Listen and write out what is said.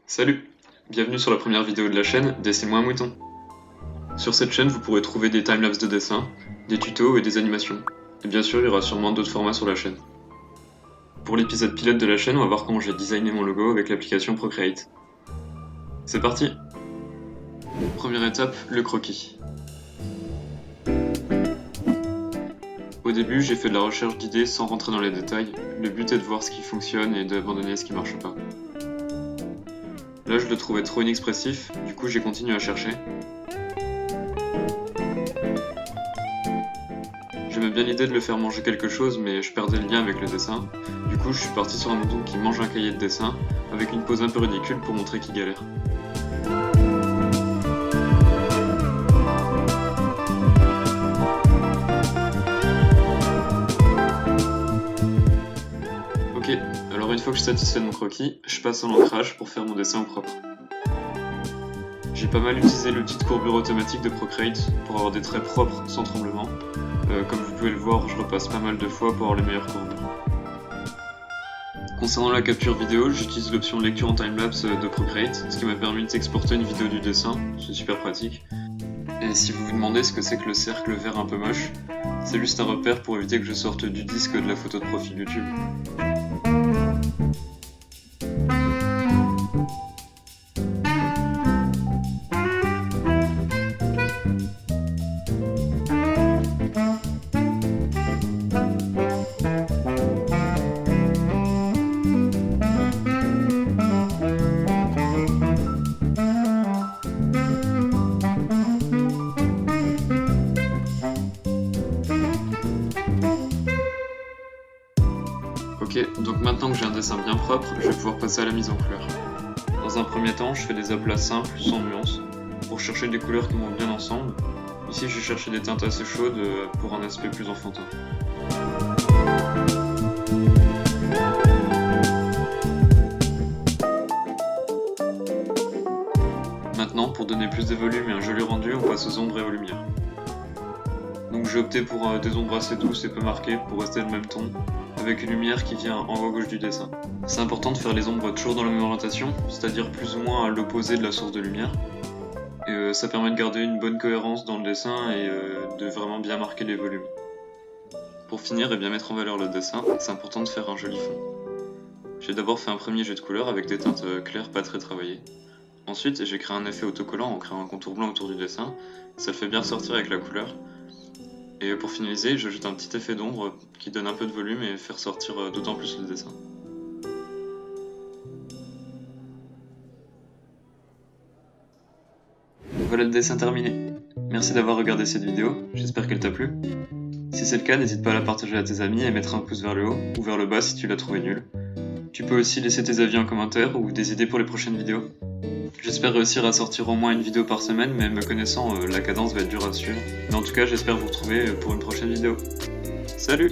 Salut! Bienvenue sur la première vidéo de la chaîne Dessine-moi un mouton. Sur cette chaîne, vous pourrez trouver des timelapses de dessins, des tutos et des animations. Et bien sûr, il y aura sûrement d'autres formats sur la chaîne. Pour l'épisode pilote de la chaîne, on va voir comment j'ai designé mon logo avec l'application Procreate. C'est parti! Première étape, le croquis. Au début, j'ai fait de la recherche d'idées sans rentrer dans les détails. Le but est de voir ce qui fonctionne et d'abandonner ce qui marche pas. Là, je le trouvais trop inexpressif, du coup j'ai continué à chercher. J'aimais bien l'idée de le faire manger quelque chose, mais je perdais le lien avec le dessin. Du coup, je suis parti sur un mouton qui mange un cahier de dessin, avec une pose un peu ridicule pour montrer qu'il galère. Ok, alors une fois que je suis satisfait de mon croquis, je passe en ancrage pour faire mon dessin au propre. J'ai pas mal utilisé l'outil de courbure automatique de Procreate pour avoir des traits propres sans tremblement. Comme vous pouvez le voir, je repasse pas mal de fois pour avoir les meilleures courbures. Concernant la capture vidéo, j'utilise l'option lecture en timelapse de Procreate, ce qui m'a permis d'exporter une vidéo du dessin, c'est super pratique. Et si vous vous demandez ce que c'est que le cercle vert un peu moche, c'est juste un repère pour éviter que je sorte du disque de la photo de profil YouTube. Ok, donc maintenant que j'ai un dessin bien propre, je vais pouvoir passer à la mise en couleur. Dans un premier temps, je fais des aplats simples, sans nuance, pour chercher des couleurs qui vont bien ensemble. Ici, j'ai cherché des teintes assez chaudes pour un aspect plus enfantin. Maintenant, pour donner plus de volume et un joli rendu, on passe aux ombres et aux lumières. Donc j'ai opté pour des ombres assez douces et peu marquées pour rester le même ton, avec une lumière qui vient en haut à gauche du dessin. C'est important de faire les ombres toujours dans la même orientation, c'est-à-dire plus ou moins à l'opposé de la source de lumière. Et ça permet de garder une bonne cohérence dans le dessin et de vraiment bien marquer les volumes. Pour finir et bien mettre en valeur le dessin, c'est important de faire un joli fond. J'ai d'abord fait un premier jet de couleur avec des teintes claires pas très travaillées. Ensuite, j'ai créé un effet autocollant en créant un contour blanc autour du dessin, ça le fait bien ressortir avec la couleur. Et pour finaliser, j'ajoute un petit effet d'ombre qui donne un peu de volume et fait ressortir d'autant plus le dessin. Voilà le dessin terminé. Merci d'avoir regardé cette vidéo, j'espère qu'elle t'a plu. Si c'est le cas, n'hésite pas à la partager à tes amis et mettre un pouce vers le haut ou vers le bas si tu l'as trouvé nul. Tu peux aussi laisser tes avis en commentaire ou des idées pour les prochaines vidéos. J'espère réussir à sortir au moins une vidéo par semaine, mais me connaissant, la cadence va être dure à suivre. Mais en tout cas, j'espère vous retrouver pour une prochaine vidéo. Salut!